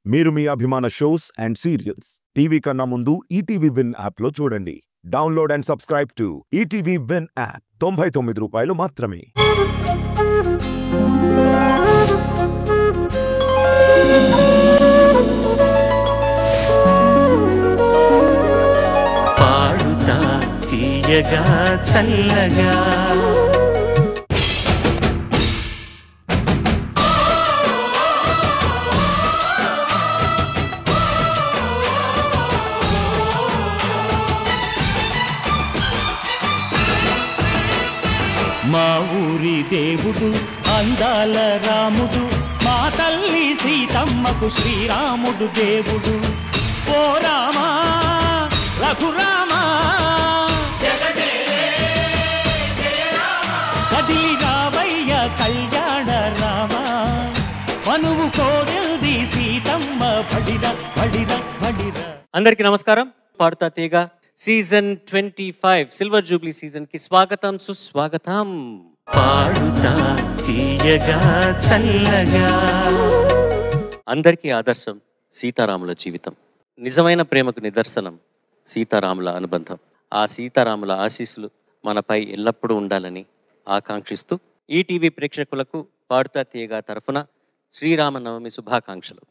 మీరు మీ అభిమాన shows and serials TV కన్నా ముందు ఈటీవీ విన్ యాప్లో చూడండి. Download and subscribe to ETV win app. 99 రూపాయలు మాత్రమే. పాడుతా తీయగా చల్లగా మా ఊరి దేవుడు అందాల రాముడు, మా తల్లి సీతమ్మకు శ్రీరాముడు దేవుడు. ఓ రామా రఘురామా కదిలి రావయ్య కళ్యాణ రామా, మనువు కోరింది సీతమ్మ బడిర బడిర బడిర. అందరికీ నమస్కారం. పాడుతా తీగ సీజన్ 25 సిల్వర్ జూబ్లీ సీజన్ కి స్వాగతం సుస్వాగతం. పాడుతా తీయగా చల్లగా. అందరికీ ఆదర్శం సీతారాముల జీవితం. నిజమైన ప్రేమకు నిదర్శనం సీతారాముల అనుబంధం. ఆ సీతారాముల ఆశీస్సులు మనపై ఎల్లప్పుడూ ఉండాలని ఆకాంక్షిస్తూ ఈటీవీ ప్రేక్షకులకు పాడుతా తీయగా తరఫున శ్రీరామనవమి శుభాకాంక్షలు.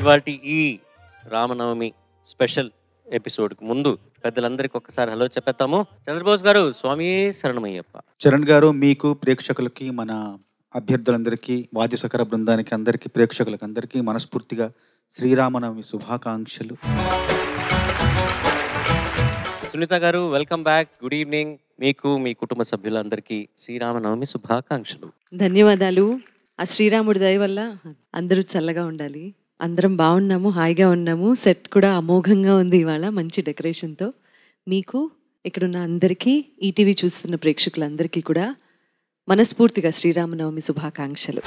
ఇవాల్టి ఈ రామనవమి స్పెషల్ ఎపిసోడ్కి ముందు పెద్దలందరికీ ఒక్కసారి హలో చెప్పేస్తాము. చంద్రబోస్ గారు, స్వామి శరణమయ్యప్ప. చరణ్ గారు, మీకు ప్రేక్షకులకి, మన అభ్యర్థులందరికీ, వాద్యసకర బృందానికి అందరికీ, ప్రేక్షకులకు అందరికీ మనస్ఫూర్తిగా శ్రీరామనవమి శుభాకాంక్షలు. సునీత గారు, వెల్కమ్ బ్యాక్. Good evening. మీకు మీ కుటుంబ సభ్యులందరికీ శ్రీరామనవమి శుభాకాంక్షలు. ధన్యవాదాలు. ఆ శ్రీరాముడి దయ వల్ల అందరూ చల్లగా ఉండాలి. అందరం బాగున్నాము, హాయిగా ఉన్నాము. సెట్ కూడా అమోఘంగా ఉంది ఇవాళ, మంచి డెకరేషన్తో. మీకు ఇక్కడున్న అందరికీ, ఈటీవీ చూస్తున్న ప్రేక్షకులందరికీ కూడా మనస్ఫూర్తిగా శ్రీరామనవమి శుభాకాంక్షలు.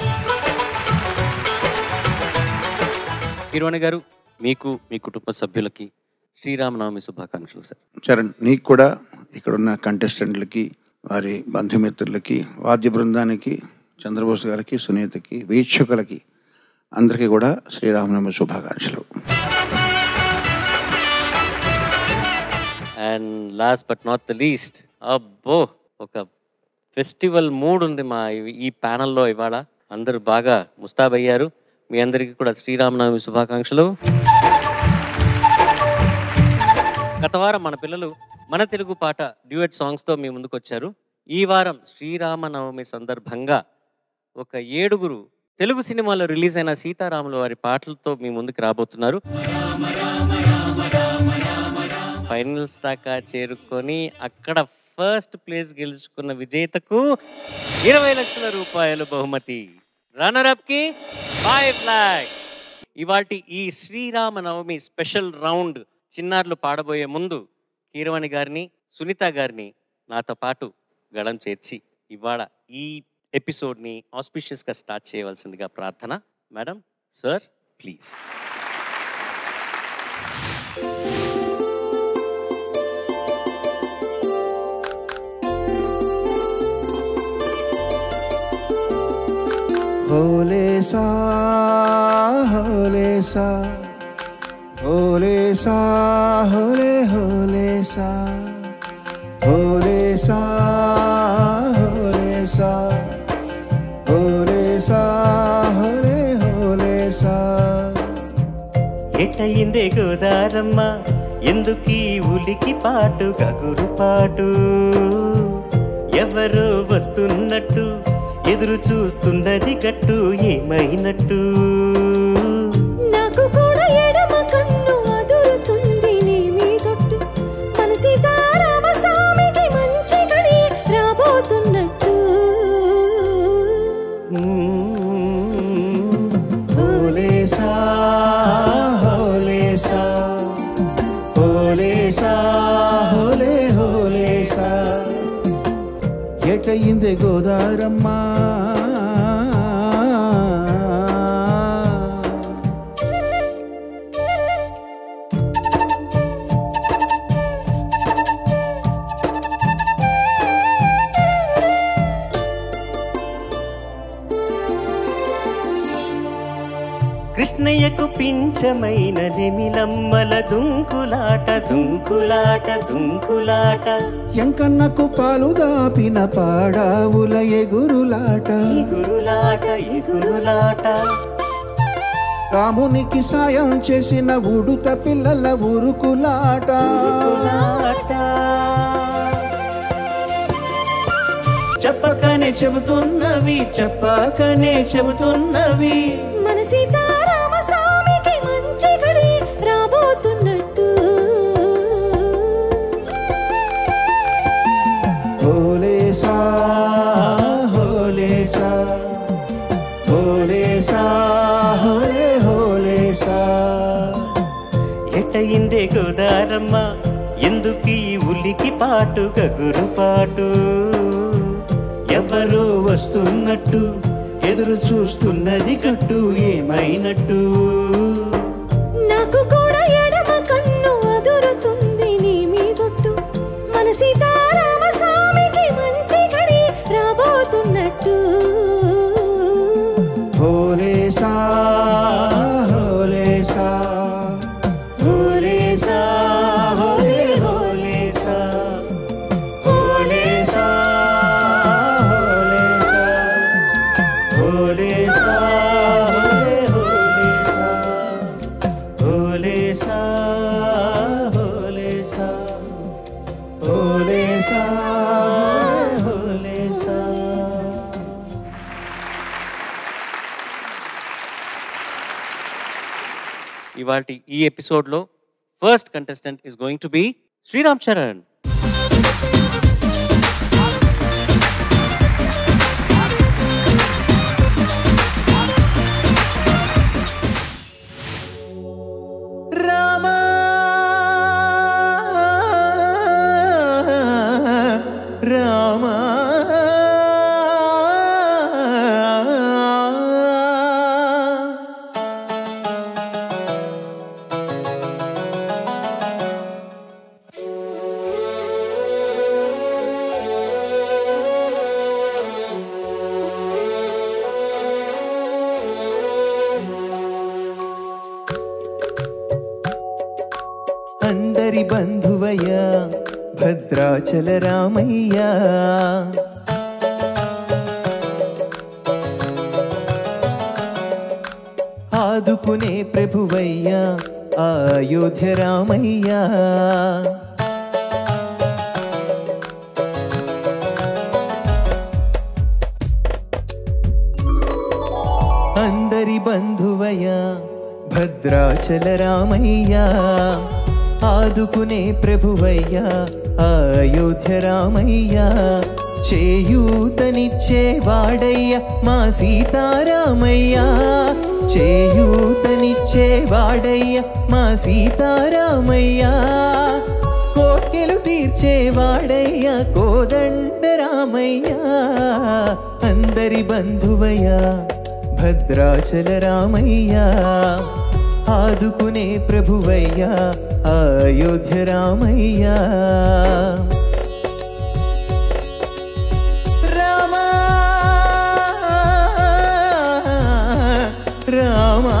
కిరణ్ గారు, మీకు మీ కుటుంబ సభ్యులకి శ్రీరామనవమి శుభాకాంక్షలు సార్. చరణ్, నీకు కూడా ఇక్కడున్న కంటెస్టెంట్లకి, వారి బంధుమిత్రులకి, వాద్య బృందానికి, చంద్రబోస్ గారికి, సునీతకి, వీక్షకులకి అందరికీ కూడా శ్రీరామనవమి శుభాకాంక్షలు. And last but not the least, అబ్బో ఒక ఫెస్టివల్ మూడ్ ఉంది మా ఈ ప్యానల్లో ఇవాళ. అందరూ బాగా ముస్తాబయ్యారు. మీ అందరికీ కూడా శ్రీరామనవమి శుభాకాంక్షలు. గత వారం మన పిల్లలు మన తెలుగు పాట డ్యూయట్ సాంగ్స్తో మీ ముందుకు వచ్చారు. ఈ వారం శ్రీరామనవమి సందర్భంగా ఒక 7 తెలుగు సినిమాలో రిలీజ్ అయిన సీతారాముల వారి పాటలతో మీ ముందుకు రాబోతున్నారు. ఫైనల్స్ దాకా చేరుకొని అక్కడ ఫస్ట్ ప్లేస్ గెలుచుకున్న విజేతకు 20 లక్షల రూపాయలు బహుమతి. రన్నరప్ కి 5 lakhs. ఇవాల్టి ఈ శ్రీరామనవమి స్పెషల్ రౌండ్ చిన్నారులు పాడబోయే ముందు కీరవాణి గారిని, సునీత గారిని నాతో పాటు గళం చేర్చి ఇవాళ ఈ ఎపిసోడ్ని ఆస్పిషియస్గా స్టార్ట్ చేయవలసిందిగా ప్రార్థన. Madam, sir, please. హోలే సా హోలే సా హోలే సా హోలే హోలే సా హోలే సా హోలే సా హోలే సా హోలే హోలే సా. ఎటయిందే గోదారమ్మ, ఎందుకీ ఉలికి పాటు గగురు పాటు, ఎవరో వస్తున్నట్టు ఎదురు చూస్తున్నది గట్టు, ఏమైనట్టు. నాకు కూడా ఎడమ కన్ను అదురుతుంది నీ మీ తొట్టు, మన సీతారామ స్వామికి మంచి గడి రాబోతున్నట్టు. హోలే సా హోలే సా హోలే సా హోలే హోలే సా. ఎటయిందే గోదారమ్మ, కృష్ణయ్యకు పింఛమైన నెమిలమ్మల దుంకులాట దుంకులాట దుంకులాట ఎంకన్నకు పాలు దాపిన పాడావుల ఎగురులాట ఎగురులాట ఎగురులాట రామునికి సాయం చేసిన ఉడుత పిల్లల ఉరుకులాట చెప్పకనే చెబుతున్నవి చెప్పకనే చెబుతున్నవి మన సీతారామ స్వామికి మంచి గడి రాబోతున్నట్టు హోలేసా హోలేసా హోలేసా హోలే హోలేసా ఎట్టయిందే గోదారమ్మ ఎందుకీ ఉలికి పాటు గగురు పాటు ఎవరో వస్తున్నట్టు ఎదురు చూస్తున్నది కట్టు ఏమైనట్టు నాకు కూడా ఎడమ కన్ను అదురుతుంది నీ మీదొట్టు మన సీతారామ స్వామికి మంచి గడి రాబోతున్నట్టు హోలేసా హోలేసా హోలేసా హోలే హోలేసా హోలేసా హోలేసా హోలేసా హోలేసా హోలేసా హోలేసా ఇవాల్టి ఈ ఎపిసోడ్లో first contestant is going to be Sriram Charan. Rama Rama అందరి బంధువయ్యా భద్రాచల రామయ్యా ఆదుకునే ప్రభువయ్యా అయోధ్య రామయ్యా అందరి బంధువయ్యా భద్రాచల రామయ్యా ఆదుకునే ప్రభువయ్యా అయోధ్య రామయ్యా చేయూతనిచ్చే వాడయ్యా మా సీతారామయ్యా చేయూతనిచ్చే వాడయ్యా మా సీతారామయ్యా కోర్కెలు తీర్చే వాడయ్యా కోదండ రామయ్యా అందరి బంధువయ్యా భద్రాచల రామయ్యా ఆదుకునే ప్రభువయ్యా అయోధ్య రామయ్యా రామా రామా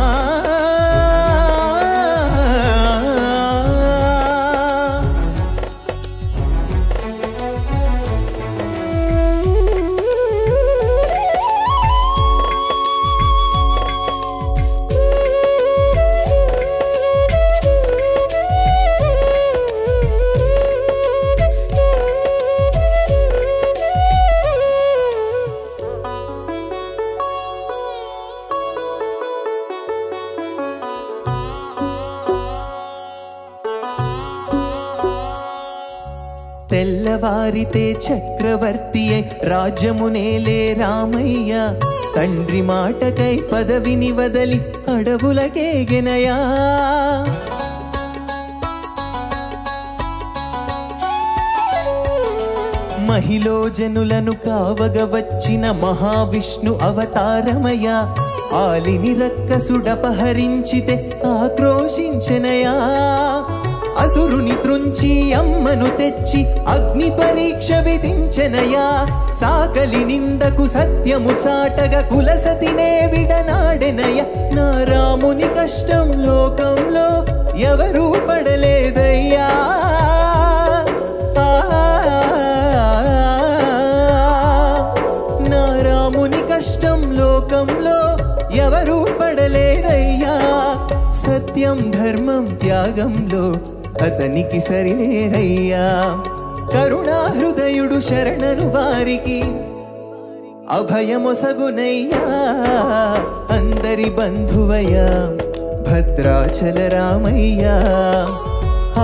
తెల్లవారితే చక్రవర్తి రాజ్యమునేలే రామయ్య తండ్రి మాటకై పదవిని వదలి అడవులకేగెనయా మహిలో జనులను కావగ వచ్చిన మహావిష్ణు అవతారమయ ఆలిని రక్కసుడపహరించితే ఆక్రోశించెనయా అసురుని త్రుంచి అమ్మను తెచ్చి అగ్ని పరీక్ష విధించెనయా సాకలి నిందకు సత్యము చాటగా కులసతినే విడనాడెనయ నా రాముని కష్టం లోకంలో ఎవరూ పడలేదయ్యా నా రాముని కష్టం లోకంలో ఎవరూ పడలేదయ్యా సత్యం ధర్మం త్యాగంలో అతనికి సరిలేరయ్యా కరుణా హృదయుడు శరణను వారికి అభయమొసగునయ్యా అందరి బంధువయ్యా భద్రాచల రామయ్యా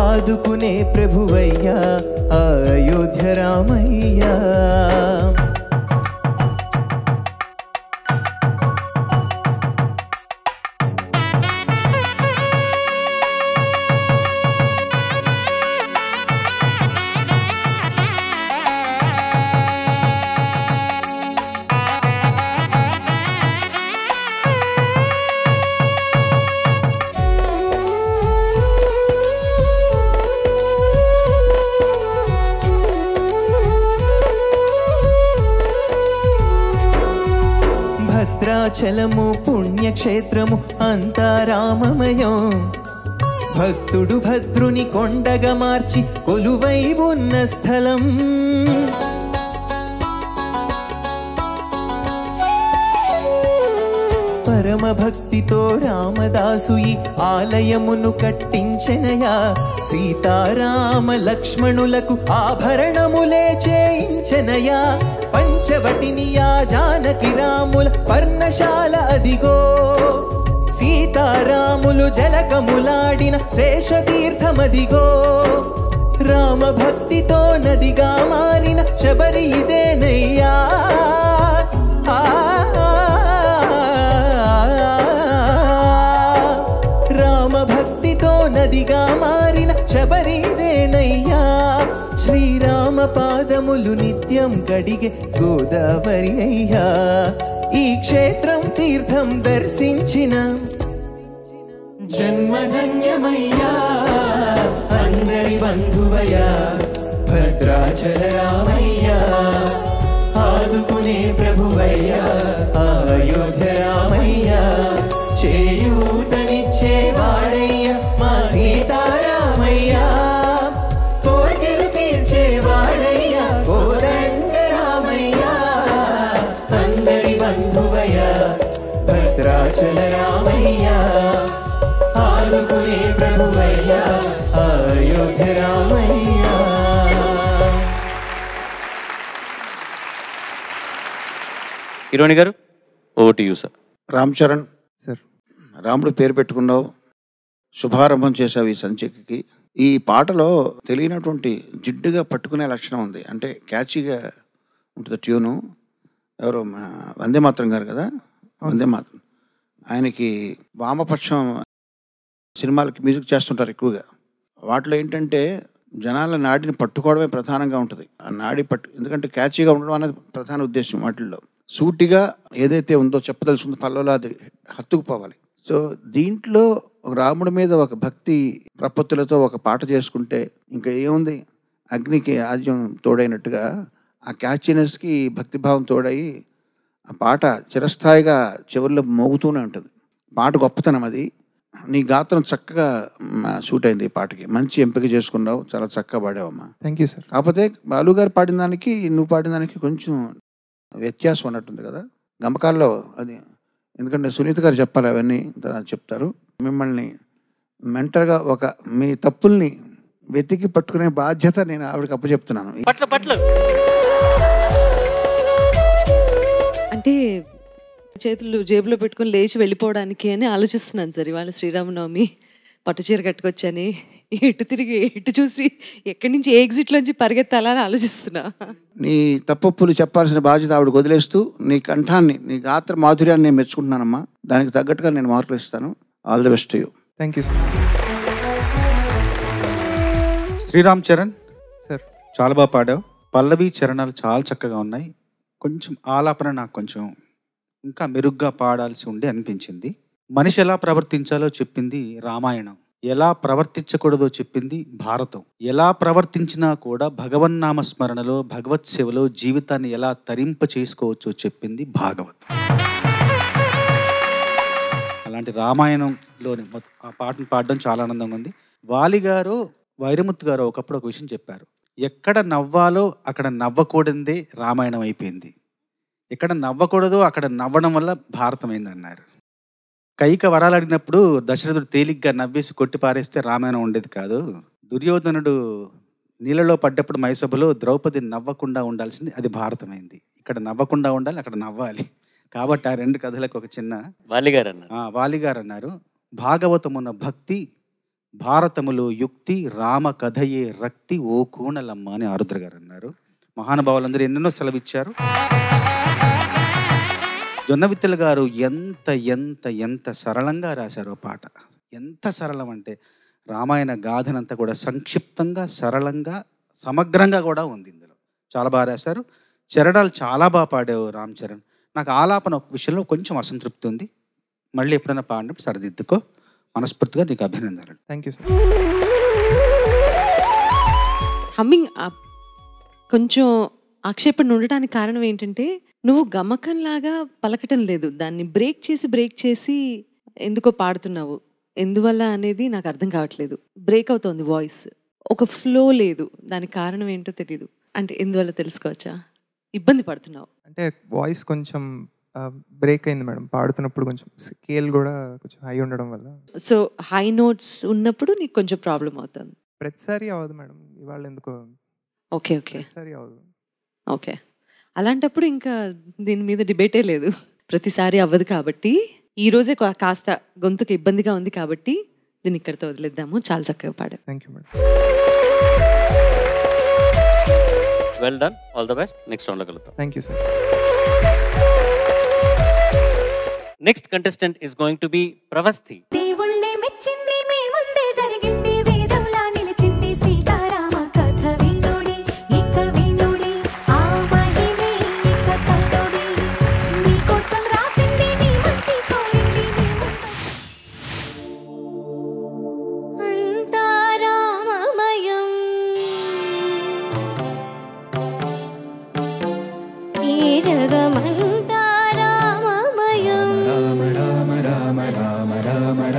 ఆదుకునే ప్రభువయ్యా అయోధ్య రామయ్యా భద్రాచలము పుణ్యక్షేత్రము అంతా రామమయం భక్తుడు భద్రుని కొండగా మార్చి కొలువై ఉన్న స్థలం పరమ భక్తితో రామదాసు ఈ ఆలయమును కట్టించెనయా సీతారామ లక్ష్మణులకు ఆభరణములే చేయించెనయా పంచవటిని ఆ జానకి రాముల పర్ణశాల అదిగో సీతారాములు జలకములాడిన శేషతీర్థమదిగో రామ భక్తితో నదిగా మారిన శబరి ఇదేనయ్యా రామ భక్తితో నదిగా మారిన శబరి ఇదేనయ్యా శ్రీరామ పాదములు నిత్యం కడిగే గోదావరి అయ్యా ఈ క్షేత్రం తీర్థం దర్శించిన జన్మధన్యమయ్యా అందరి బంధువయ్యా భద్రాచల రామయ్యా ఆదుకునే ప్రభువయ్యా అయోధ్య రామయ్యా చేయూతనిచ్చేవాడయ్యా మా సీతారామయ్యా కోరికలు తీర్చేవాడయ్యా కోదండ రామయ్యా అందరి బంధువయ్యా భద్రాచల రామయ్యా ఆదుకునే ప్రభువయ్యా అయోధ్య రామయ్యా హీరోని గారు over to you sir. Ram Charan sir. రాముడు పేరు పెట్టుకున్నావు, శుభారంభం చేసావు ఈ సంచికకి. ఈ పాటలో తెలియనటువంటి జిడ్డుగా పట్టుకునే లక్షణం ఉంది, అంటే క్యాచీగా ఉంటుంది ట్యూను. ఎవరో వందే మాతరం గారు కదా, వందే మాతరం, ఆయనకి వామపక్షం సినిమాలకి మ్యూజిక్ చేస్తుంటారు ఎక్కువగా. వాటిలో ఏంటంటే జనాల నాడిని పట్టుకోవడమే ప్రధానంగా ఉంటుంది. ఆ నాడి ఎందుకంటే క్యాచీగా ఉండడం అనేది ప్రధాన ఉద్దేశం. వాటిల్లో సూటిగా ఏదైతే ఉందో చెప్పదలుచుకుందో పల్లెలో అది హత్తుకుపోవాలి. సో దీంట్లో ఒక రాముడి మీద ఒక భక్తి ప్రపత్తులతో ఒక పాట చేసుకుంటే ఇంకా ఏముంది, అగ్నికి ఆజ్యం తోడైనట్టుగా ఆ క్యాచీనెస్కి భక్తిభావం తోడయి ఆ పాట చిరస్థాయిగా చివరిలో మోగుతూనే ఉంటుంది. పాట గొప్పతనం అది. నీ గాత్రం చక్కగా సూట్ అయింది ఈ పాటకి, మంచి ఎంపిక చేసుకున్నావు, చాలా చక్కగా పాడావమ్మా. Thank you sir. కాకపోతే బాలు గారు పాడిన దానికి నువ్వు పాడిన దానికి కొంచెం వ్యత్యాసం ఉన్నట్టుంది కదా గమకాల్లో. అది ఎందుకంటే సునీత గారు చెప్పాలి, అవన్నీ చెప్తారు. మిమ్మల్ని మెంటర్గా మీ తప్పుల్ని వెతికి పట్టుకునే బాధ్యత నేను ఆవిడకి అప్పచెప్తున్నాను. అంటే చేతులు జేబులో పెట్టుకొని లేచి వెళ్ళిపోవడానికి అని ఆలోచిస్తున్నాను సార్. ఇవాళ శ్రీరామనవమి, పట్టుచీర కట్టుకొచ్చాని, ఎటు తిరిగి ఎటు చూసి ఎక్కడి నుంచి ఏ ఎగ్జిట్లోంచి పరిగెత్తాలని ఆలోచిస్తున్నా. నీ తప్పులు చెప్పాల్సిన బాధ్యత ఆవిడకి వదిలేస్తూ నీ కంఠాన్ని, నీ గాత్ర మాధుర్యాన్ని నేను మెచ్చుకుంటున్నానమ్మా. దానికి తగ్గట్టుగా నేను మార్కులు ఇస్తాను. All the best to you. Thank you sir. Sriram Charan sir, చాలా బాగా పాడావు. పల్లవి చరణాలు చాలా చక్కగా ఉన్నాయి. కొంచెం ఆలాపన నాకు కొంచెం ఇంకా మెరుగ్గా పాడాల్సి ఉండి అనిపించింది. మనిషి ఎలా ప్రవర్తించాలో చెప్పింది రామాయణం. ఎలా ప్రవర్తించకూడదో చెప్పింది భారతం. ఎలా ప్రవర్తించినా కూడా భగవన్నామ స్మరణలో, భగవత్ సేవలో జీవితాన్ని ఎలా తరింప చేసుకోవచ్చో చెప్పింది భాగవతం. అలాంటి రామాయణంలోని ఆ పాటను పాడడం చాలా ఆనందంగా ఉంది. వాలి గారు, వైరముత్తు గారు ఒకప్పుడు ఒక విషయం చెప్పారు. ఎక్కడ నవ్వాలో అక్కడ నవ్వకూడదే రామాయణం అయిపోయింది, ఎక్కడ నవ్వకూడదో అక్కడ నవ్వడం వల్ల భారతం అయింది అన్నారు. కైక వరాలు అడిగినప్పుడు దశరథుడు తేలిగ్గా నవ్వేసి కొట్టి పారేస్తే రామాయణం ఉండేది కాదు. దుర్యోధనుడు నీళ్ళలో పడ్డప్పుడు మైసభలో ద్రౌపది నవ్వకుండా ఉండాల్సింది, అది భారతమైంది. ఇక్కడ నవ్వకుండా ఉండాలి, అక్కడ నవ్వాలి. కాబట్టి ఆ రెండు కథలకు ఒక చిన్న వాలిగారు అన్నారు, భాగవతమున భక్తి, భారతములో యుక్తి, రామ కథయే రక్తి, ఓ కూణలమ్మ అని ఆరుద్ర గారు అన్నారు. మహానుభావులందరూ ఎన్నెన్నో సెలవిచ్చారు. జొన్నవిత్తల గారు ఎంత ఎంత ఎంత సరళంగా రాశారో పాట. ఎంత సరళం అంటే రామాయణ గాథనంతా కూడా సంక్షిప్తంగా, సరళంగా, సమగ్రంగా కూడా ఉంది ఇందులో. చాలా బాగా రాశారు. చరణాలు చాలా బాగా పాడావు రామ్ చరణ్. నాకు ఆలాపన ఒక విషయంలో కొంచెం అసంతృప్తి ఉంది. మళ్ళీ ఎప్పుడైనా పాడినప్పుడు సరిదిద్దుకో. మనస్ఫూర్తిగా నీకు అభినందనలు. Thank you sir. హమ్మింగ్ కొంచెం ఆక్షేపణ ఉండటానికి కారణం ఏంటంటే నువ్వు గమకంలాగా పలకటం లేదు, దాన్ని బ్రేక్ చేసి ఎందుకో పాడుతున్నావు. ఎందువల్ల అనేది నాకు అర్థం కావట్లేదు. బ్రేక్ అవుతోంది వాయిస్, ఒక ఫ్లో లేదు. దానికి కారణం ఏంటో తెలియదు. అంటే ఎందువల్ల తెలుసుకోవచ్చా? ఇబ్బంది పడుతున్నావు అంటే వాయిస్ కొంచెం బ్రేక్ అయింది మేడం. పాడుతున్నప్పుడు కొంచెం స్కేల్ కూడా కొంచెం హై ఉండడం వల్ల. సో హై నోట్స్ ఉన్నప్పుడు నీకు కొంచెం ప్రాబ్లం అవుతుంది. ప్రతిసారి అవ్వదు మేడం, ఇవాళ ఎందుకో. ఓకే ఓకే, ప్రతిసారి అవ్వదు. ఓకే, అలాంటప్పుడు ఇంకా దీని మీద డిబేటే లేదు. ప్రతిసారి అవ్వదు కాబట్టి ఈ రోజే కాస్త గొంతుకు ఇబ్బందిగా ఉంది కాబట్టి దీన్ని ఇక్కడితో వదిలేద్దాము. చాలా చక్కగా పాడావు. Thank you madam. Well done, all the best. Next రౌండ్లో కలుద్దాం. Thank you sir. Next contestant is going to be Pravasthi. దేవుళ్ళే మెచ్చింది మీ ముందే జరిగింది, వేదంలా నిలిచింది సీతారామ కథ వినుడి, ఇక వినుడి ఆ మహిమే ఇక కథుడి, మీకోసం రాసింది మీ మంచి కోరింది అంతా రామమయం, ఈ జగమంతా రామమయం. రామ రామ రామ రామ రామ రామ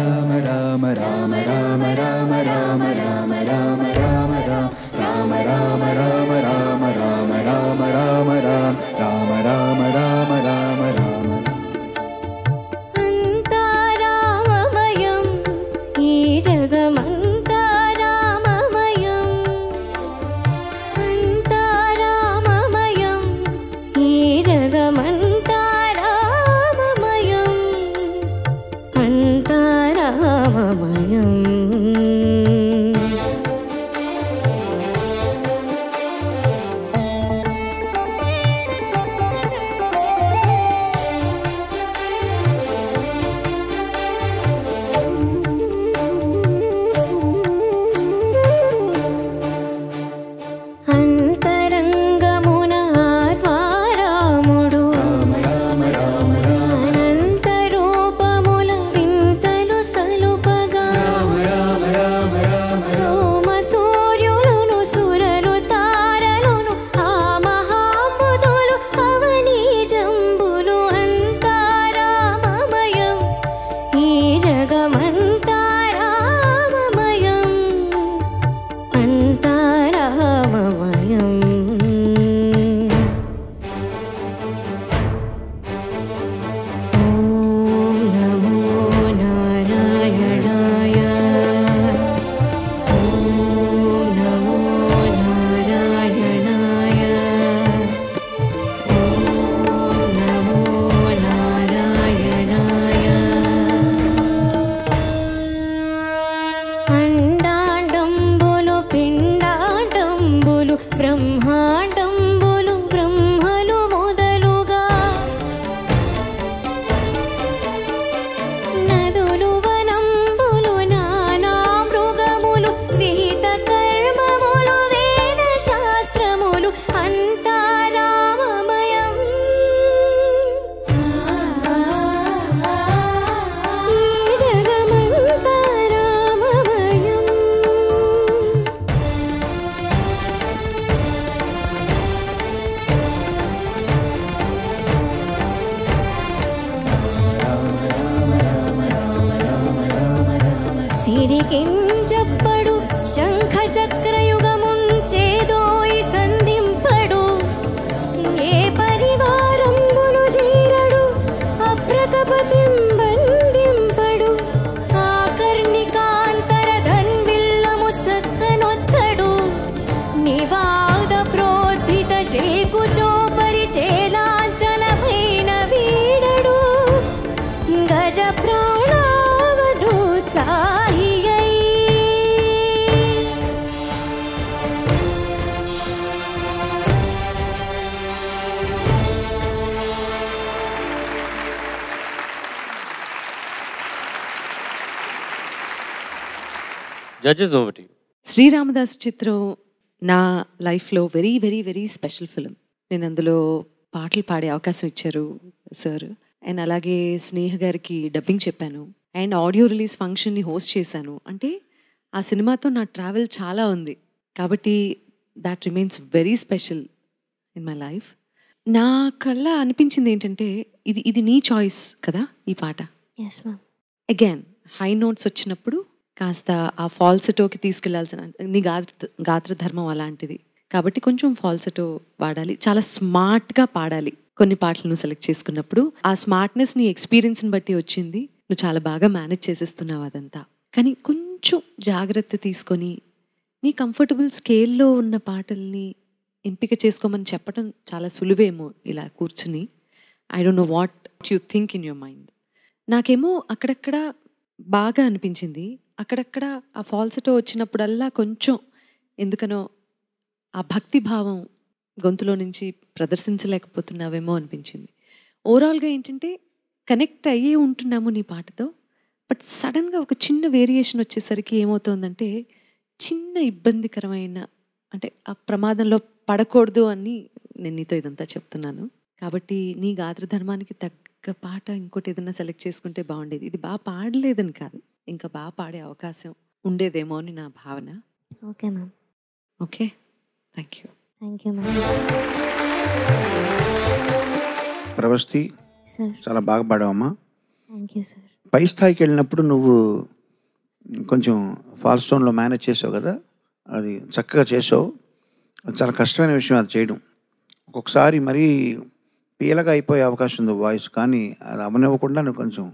రేకు చూపరిచే లాంఛనమైన వీడడు గజ ప్రాణావను చాహియై. Judges over to you. Sriramadas చిత్రం నా లైఫ్లో very very very special film. నేను అందులో పాటలు పాడే అవకాశం ఇచ్చారు సార్. అండ్ అలాగే స్నేహ గారికి డబ్బింగ్ చెప్పాను. అండ్ ఆడియో రిలీజ్ ఫంక్షన్ని హోస్ట్ చేశాను. అంటే ఆ సినిమాతో నా ట్రావెల్ చాలా ఉంది కాబట్టి that remains very special in my life. నా కల్లా అనిపించింది ఏంటంటే ఇది నీ చాయిస్ కదా ఈ పాట. Yes ma'am. Again high notes వచ్చినప్పుడు కాస్త ఆ ఫాల్సెటోకి తీసుకెళ్లాల్సిన నీ గాత్ర ధర్మం అలాంటిది కాబట్టి కొంచెం ఫాల్సెటో వాడాలి. చాలా స్మార్ట్గా పాడాలి. కొన్ని పాటలు నువ్వు సెలెక్ట్ చేసుకున్నప్పుడు ఆ స్మార్ట్నెస్ నీ ఎక్స్పీరియన్స్ని బట్టి వచ్చింది. నువ్వు చాలా బాగా మేనేజ్ చేసేస్తున్నావు అదంతా. కానీ కొంచెం జాగ్రత్త తీసుకొని నీ కంఫర్టబుల్ స్కేల్లో ఉన్న పాటల్ని ఎంపిక చేసుకోమని చెప్పడం చాలా సులువేమో ఇలా కూర్చుని. I don't know what you think in your mind. నాకేమో అక్కడక్కడ బాగా అనిపించింది. అక్కడక్కడ ఆ ఫాల్సెటో వచ్చినప్పుడల్లా కొంచెం ఎందుకనో ఆ భక్తి భావం గొంతులో నుంచి ప్రదర్శించలేకపోతున్నావేమో అనిపించింది. ఓవరాల్గా ఏంటంటే కనెక్ట్ అయ్యే ఉంటున్నాము నీ పాటతో. బట్ సడన్గా ఒక చిన్న వేరియేషన్ వచ్చేసరికి ఏమవుతుందంటే చిన్న ఇబ్బందికరమైన అంటే ఆ ప్రమాదంలో పడకూడదు అని నేను నీతో ఇదంతా చెప్తున్నాను. కాబట్టి నీ గాత్ర ధర్మానికి తగ్గ పాట ఇంకోటి ఏదైనా సెలెక్ట్ చేసుకుంటే బాగుండేది. ఇది బాగా పాడలేదని కాదు, ఇంకా బాగా పాడే అవకాశం ఉండేదేమో అని నా భావన. Okay ma'am. Okay, thank you. Thank you ma'am. Pravasthi sir. చాలా బాగా పాడావమ్మా. Thank you sir. పై స్థాయికి వెళ్ళినప్పుడు నువ్వు కొంచెం ఫాల్స్ టోన్లో మేనేజ్ చేసావు కదా, అది చక్కగా చేసావు. అది చాలా కష్టమైన విషయం అది చేయడం. ఒక్కొక్కసారి మరీ పీలగా అయిపోయే అవకాశం ఉంది వాయిస్, కానీ అది అవనివ్వకుండా నువ్వు కొంచెం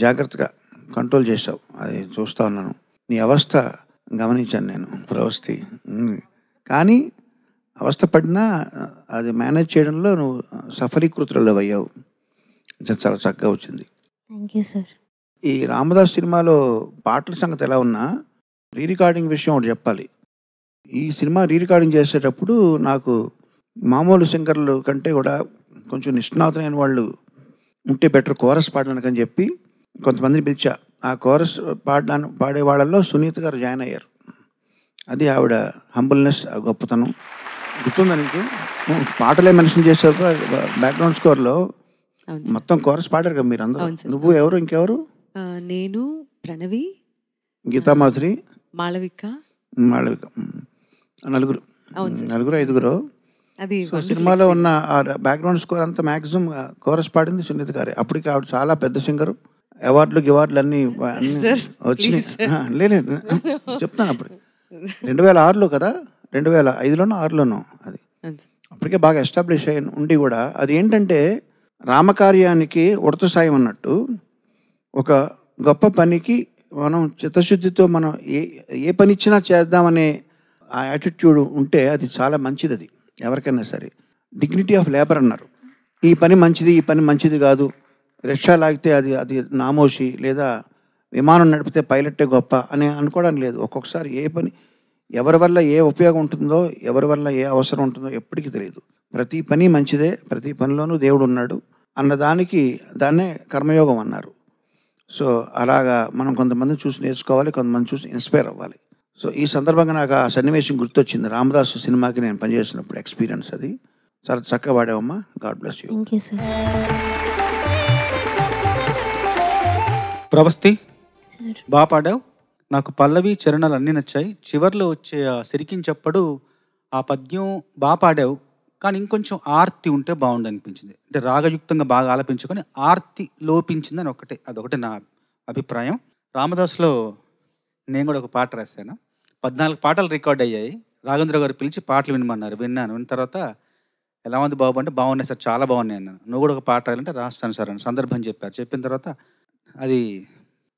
జాగ్రత్తగా కంట్రోల్ చేసావు. అది చూస్తూ ఉన్నాను, నీ అవస్థ గమనించాను నేను ప్రవస్తి. కానీ అవస్థ పడినా అది మేనేజ్ చేయడంలో నువ్వు సఫలీకృతులలో అయ్యావు. చాలా చక్కగా వచ్చింది. Thank you sir. ఈ రామదాస్ సినిమాలో పాటల సంగతి ఎలా ఉన్నా రీ రికార్డింగ్ విషయం ఒకటి చెప్పాలి. ఈ సినిమా రీ రికార్డింగ్ చేసేటప్పుడు నాకు మామూలు సింగర్లు కంటే కూడా కొంచెం నిష్ణాతులైన వాళ్ళు ఉంటే బెటర్ కోరస్ పాడడానికి అని చెప్పి కొంతమందిని పిలిచా. ఆ కోరస్ పాడే వాళ్ళల్లో సునీత గారు జాయిన్ అయ్యారు. అది ఆవిడ హంబుల్నెస్, గొప్పతనం. గుర్తుందా నీకు? పాటలే మెన్షన్ చేశారు బ్యాక్గ్రౌండ్ స్కోర్లో. మొత్తం కోరస్ పాడారు కదా మీరు అందరూ. నువ్వు ఎవరు, ఇంకెవరు? నేను, ప్రణవి, గీతామాధురి, మాళవిక, నలుగురు ఐదుగురు. అది సినిమాలో ఉన్న ఆ బ్యాక్గ్రౌండ్ స్కోర్ అంతా మ్యాక్సిమం కోరస్ పాడింది సునీత గారే. అప్పటికి ఆవిడ చాలా పెద్ద సింగరు. అవార్డులు అన్నీ వచ్చినాయి. లేదు చెప్తాను, అప్పుడు 2006లో కదా, 2005లోనో 2006లోనో అది. అప్పటికే బాగా ఎస్టాబ్లిష్ అయి ఉండి కూడా అది ఏంటంటే రామకార్యానికి ఉడత సాయం అన్నట్టు ఒక గొప్ప పనికి మనం చిత్తశుద్ధితో మనం ఏ పని ఇచ్చినా చేద్దామనే ఆ యాటిట్యూడ్ ఉంటే అది చాలా మంచిది. అది ఎవరికైనా సరే డిగ్నిటీ ఆఫ్ లేబర్ అన్నారు. ఈ పని మంచిది, ఈ పని మంచిది కాదు, రిక్షా లాగితే అది నామోషి, లేదా విమానం నడిపితే పైలట్టే గొప్ప అని అనుకోవడానికి లేదు. ఒక్కొక్కసారి ఏ పని ఎవరి వల్ల ఏ ఉపయోగం ఉంటుందో, ఎవరి వల్ల ఏ అవసరం ఉంటుందో ఎప్పటికీ తెలియదు. ప్రతి పని మంచిదే, ప్రతి పనిలోనూ దేవుడు ఉన్నాడు అన్నదానికి దాన్నే కర్మయోగం అన్నారు. సో అలాగా మనం కొంతమందిని చూసి నేర్చుకోవాలి, కొంతమంది చూసి ఇన్స్పైర్ అవ్వాలి. సో ఈ సందర్భంగా నాకు ఆ సన్నివేశం గుర్తొచ్చింది. రామదాసు సినిమాకి నేను పనిచేసినప్పుడు ఎక్స్పీరియన్స్ అది. చాలా చక్కగా పాడావమ్మా. God bless you. Thank you sir. Pravasthi sir. బాగా పాడావు. నాకు పల్లవి చరణాలు అన్నీ నచ్చాయి. చివర్లో వచ్చే ఆ సిరికించప్పుడు ఆ పద్యం బాగా పాడావు, కానీ ఇంకొంచెం ఆర్తి ఉంటే బాగుండు అనిపించింది. అంటే రాగయుక్తంగా బాగా ఆలపించుకొని ఆర్తి లోపించిందని అదొకటి నా అభిప్రాయం. రామదాస్లో నేను కూడా ఒక పాట రాశాను. 14 పాటలు రికార్డ్ అయ్యాయి. రాఘవేంద్ర గారు పిలిచి పాటలు వినమన్నారు. విన్నాను. విన్న తర్వాత ఎలా ఉంది బాబు అంటే బాగున్నాయి సార్, చాలా బాగున్నాయి అన్నాను. నువ్వు కూడా ఒక పాట రాయాలంటే రాస్తాను సార్ అని సందర్భం చెప్పారు. చెప్పిన తర్వాత అది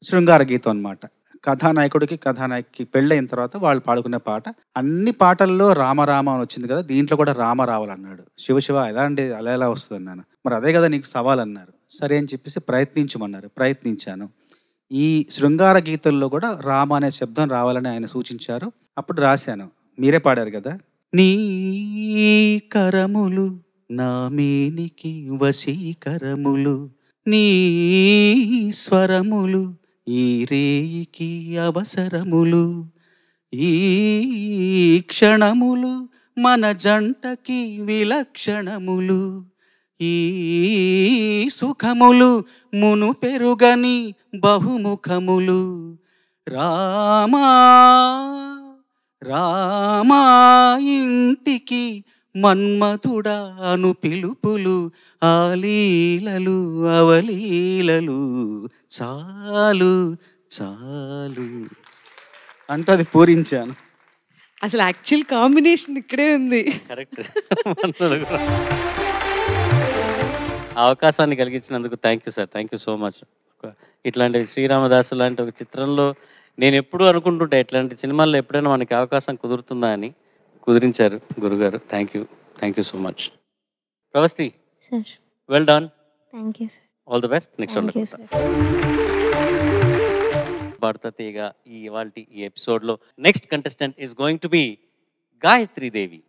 శృంగార గీతం అనమాట. కథానాయకుడికి కథానాయకి పెళ్ళైన తర్వాత వాళ్ళు పాడుకునే పాట. అన్ని పాటల్లో రామరామ అని వచ్చింది కదా, దీంట్లో కూడా రామ రావాలన్నాడు. శివ అలా ఎలా వస్తుంది అన్నాను. మరి అదే కదా నీకు సవాల్ అన్నారు. సరే అని చెప్పేసి ప్రయత్నించమన్నారు. ప్రయత్నించాను. ఈ శృంగార గీతల్లో కూడా రామ అనే శబ్దం రావాలని ఆయన సూచించారు. అప్పుడు రాశాను. మీరే పాడారు కదా. నీ కరములు నా మేనికి వశీకరములు, నీ స్వరములు ఈ రేయికి అవసరములు, ఈ క్షణములు మన జంటకి విలక్షణములు, ఈ సుఖములు మును పెరుగని బహుముఖములు. రామా రామా ఇంటికి మన్మథుడాను పిలుపులు, ఆలీలలు అవలీలలు చాలు చాలు అంటూ అది పూరించాను. అసలు యాక్చువల్ కాంబినేషన్ ఇక్కడే ఉంది. కరెక్ట్. అవకాశాన్ని కలిగించినందుకు thank you sir. Thank you so much. ఇట్లాంటి శ్రీరామదాసు లాంటి ఒక చిత్రంలో నేను ఎప్పుడూ అనుకుంటుంటే ఇట్లాంటి సినిమాల్లో ఎప్పుడైనా మనకి అవకాశం కుదురుతుందా అని కుదిరించారు గురుగారు. Thank you so much. Pravasthi, well done. Thank you sir. All the best. Next Padutha Theega ఈ ఇవాల్టి ఈ ఎపిసోడ్లో next contestant is going to be Gayatri Devi.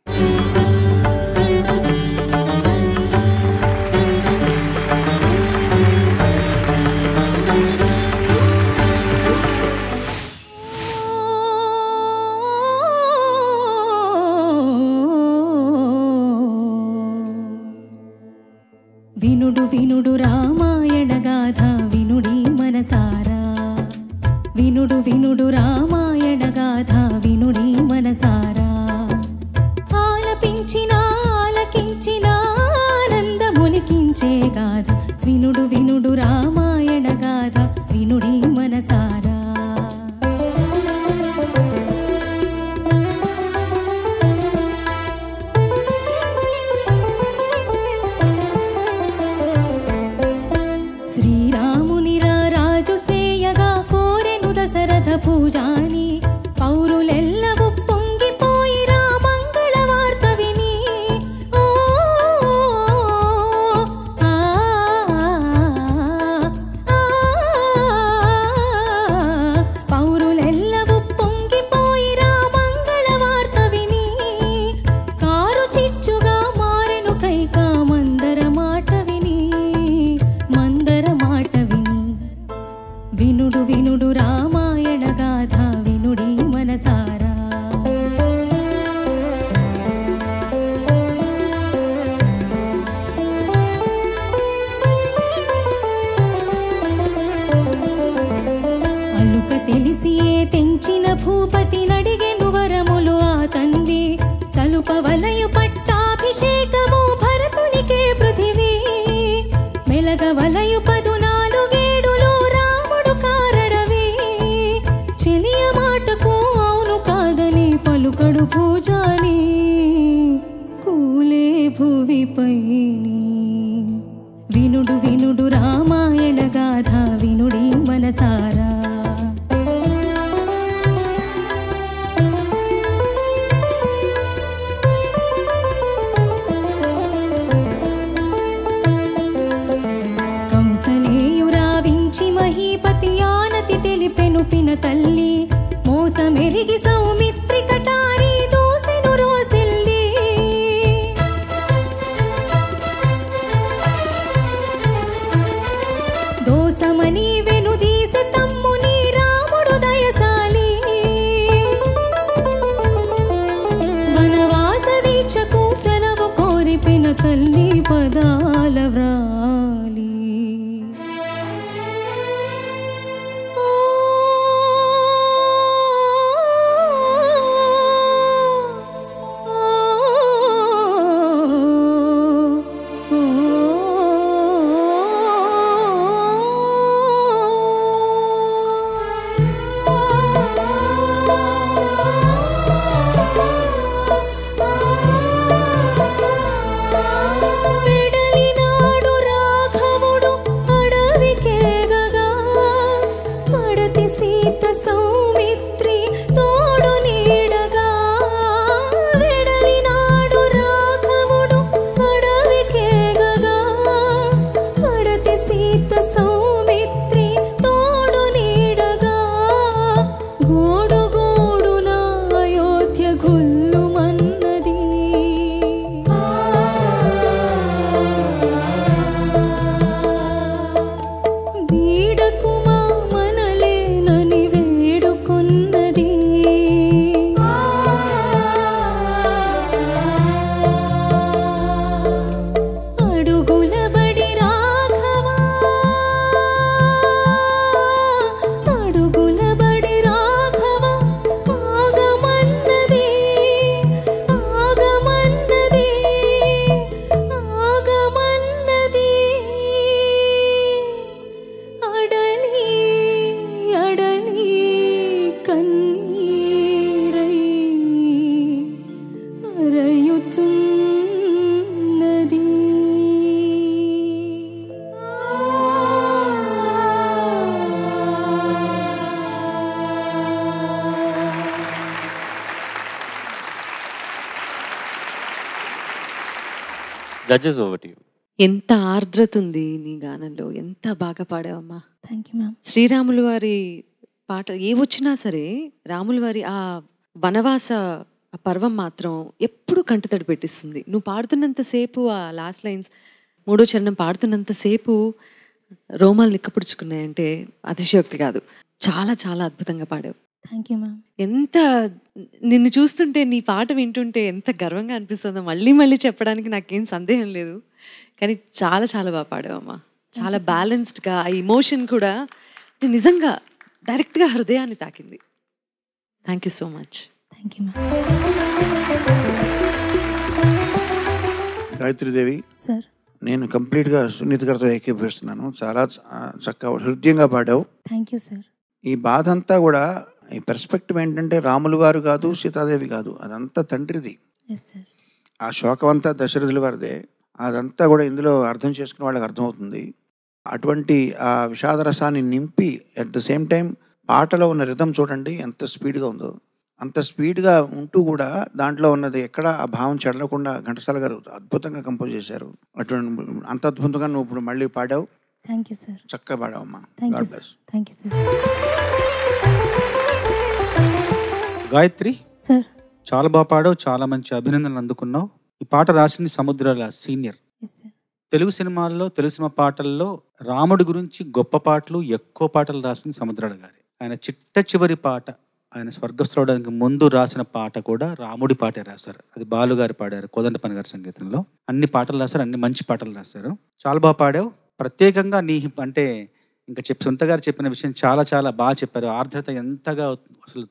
వినుడు వినుడు రామాయణ గాథ వినుడి మనసారా, వినుడు వినుడు రామాయణ గాథ వినుడి మనసారా, ఆలపించిన ఆలకించిన ఆనందములికించే గాథ వినుడు వినుడు రామాయణ గాథ వినుడి మనసారా. పూజాని పౌరులెల్లవూ పొంగిపోయి రామంగళ వార్త విని, పౌరులెల్లవూ పొంగిపోయి రామంగళ వార్త విని, కారు చిచ్చుగా మారెను కైకా మందర మాట విని, మందర మాట విని. వినుడు వినుడు రామాయణ గాథ వినుడి మనసారా. అలుక తెలిసియే తెంచిన భూపతి నడిగెను వరములు ఆ తండ్రి, సలుప వలయు పట్టాభిషేకము భరతునికే పృథివీ, మెలగ వలయు 14 రాముడు కారడవి, చెలియ మాటకు అవును కాదని పలుకడు పూజాని, కూలే భువిపైని. వినుడు వినుడు రామాయణ గాథ వినుడి మనసారా. మహీపతి ఆనతి తెలిపెను పిన తల్లి, మోసమెరిగి సౌమిత్రి కటారి దోసెను రోసిల్లి, దోసమని వెనుదీసె తమ్ముని రాముడు దయసాలి, వనవాస దీక్షకు సెలవు కోరి పిన తల్లి పదాల వ్రాలి. వెడలినాడు జడ్జెస్ ఓవర్ టు యు. ఎంత ఆర్ద్రత ఉంది నీ గానంలో, ఎంత బాగా పాడావమ్మా. Thank you ma'am. శ్రీరాములు వారి పాట ఏ వచ్చినా సరే రాముల వారి ఆ వనవాస ఆ పర్వం మాత్రం ఎప్పుడు కంటతడి పెట్టిస్తుంది. నువ్వు పాడుతున్నంతసేపు ఆ లాస్ట్ లైన్స్ మూడో చరణం పాడుతున్నంతసేపు రోమాలు నిక్కపుడుచుకున్నాయంటే అతిశయోక్తి కాదు. చాలా చాలా అద్భుతంగా పాడావు. Thank you ma'am. ఎంత నిన్ను చూస్తుంటే నీ పాట వింటుంటే ఎంత గర్వంగా అనిపిస్తుందో మళ్ళీ మళ్ళీ చెప్పడానికి నాకేం సందేహం లేదు. కానీ చాలా చాలా బాగా పాడావమ్మా. చాలా బ్యాలెన్స్డ్గా ఆ ఇమోషన్ కూడా నిజంగా డైరెక్ట్గా హృదయాన్ని తాకింది. Thank you so much. Thank you ma'am. Gayatridevi, sir. నేను కంప్లీట్గా సునీత గారితో ఏకీభవిస్తున్నాను. చాలా చక్కగా హృదయంగా పాడావు. Thank you sir. ఈ బాధ అంతా కూడా ఈ పర్స్పెక్టివ్ ఏంటంటే రాములు వారు కాదు, సీతాదేవి కాదు, అదంతా తండ్రిది. Yes sir. ఆ శోకం అంతా దశరథుల వారిదే. అదంతా కూడా ఇందులో అర్థం చేసుకునే వాళ్ళకి అర్థమవుతుంది. అటువంటి ఆ విషాద రసాన్ని నింపి అట్ ద సేమ్ టైం పాటలో ఉన్న రిథం చూడండి ఎంత స్పీడ్గా ఉందో. అంత స్పీడ్గా ఉంటూ కూడా దాంట్లో ఉన్నది ఎక్కడ ఆ భావం చెడలకుండా ఘంటసాల గారు అద్భుతంగా కంపోజ్ చేశారు. అటువంటి అంత అద్భుతంగా నువ్వు ఇప్పుడు మళ్ళీ పాడావు. Thank you sir. చక్కగా పాడావమ్మా. Thank you god sir. Bless. Thank you sir. Gayatri, sir. చాలా బాగా పాడావు, చాలా మంచి అభినందనలు అందుకున్నావు. ఈ పాట రాసింది Samudrala senior. Yes sir. Telugu సినిమాల్లో, తెలుగు సినిమా పాటల్లో రాముడి గురించి గొప్ప పాటలు, ఎక్కువ పాటలు రాసింది సముద్రాల గారి. ఆయన చిట్ట చివరి పాట, ఆయన స్వర్గస్థుడడానికి ముందు రాసిన పాట కూడా రాముడి పాటే రాశారు. అది బాలుగారు పాడారు, కోదండపని గారి సంగీతంలో. అన్ని పాటలు రాశారు, అన్ని మంచి పాటలు రాశారు. చాలా బాగా పాడావు. ప్రత్యేకంగా నీ అంటే ఇంకా సొంత గారు చెప్పిన విషయం చాలా చాలా బాగా చెప్పారు. ఆర్ద్రత ఎంతగా అసలు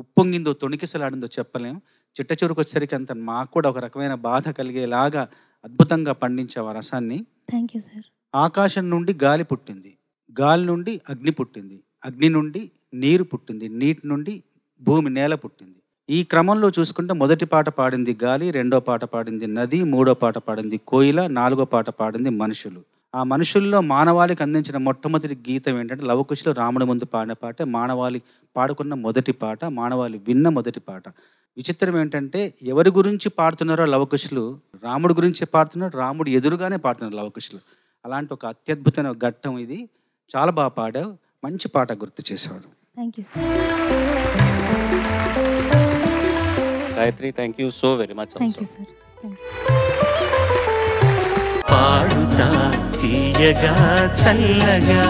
ఉప్పొంగిందో, తొణికిసలాడిందో చెప్పలేం. చిట్ట చివరికి వచ్చేసరికి అంత మాకు కూడా ఒక రకమైన బాధ కలిగేలాగా అద్భుతంగా పండించావు ఆ రసాన్ని. Thank you sir. ఆకాశం నుండి గాలి పుట్టింది, గాలి నుండి అగ్ని పుట్టింది, అగ్ని నుండి నీరు పుట్టింది, నీటి నుండి భూమి నేల పుట్టింది. ఈ క్రమంలో చూసుకుంటే మొదటి పాట పాడింది గాలి, రెండో పాట పాడింది నది, మూడో పాట పాడింది కోయిల, నాలుగో పాట పాడింది మనుషులు. ఆ మనుషుల్లో మానవాళికి అందించిన మొట్టమొదటి గీతం ఏంటంటే లవకుశులు రాముడి ముందు పాడిన పాటే మానవాళి పాడుకున్న మొదటి పాట, మానవాళి విన్న మొదటి పాట. విచిత్రం ఏంటంటే ఎవరి గురించి పాడుతున్నారో లవకుశులు రాముడి గురించి పాడుతున్నారు, రాముడు ఎదురుగానే పాడుతున్నారు లవకుశులు. అలాంటి ఒక అత్యద్భుతమైన ఘట్టం ఇది. చాలా బాగా పాడావు, మంచి పాట గుర్తు చేసేవాడు. Thank you sir. Gayatri, thank you so very much. Thank you sir. Thank you. Padutha Theeyaga చల్లగా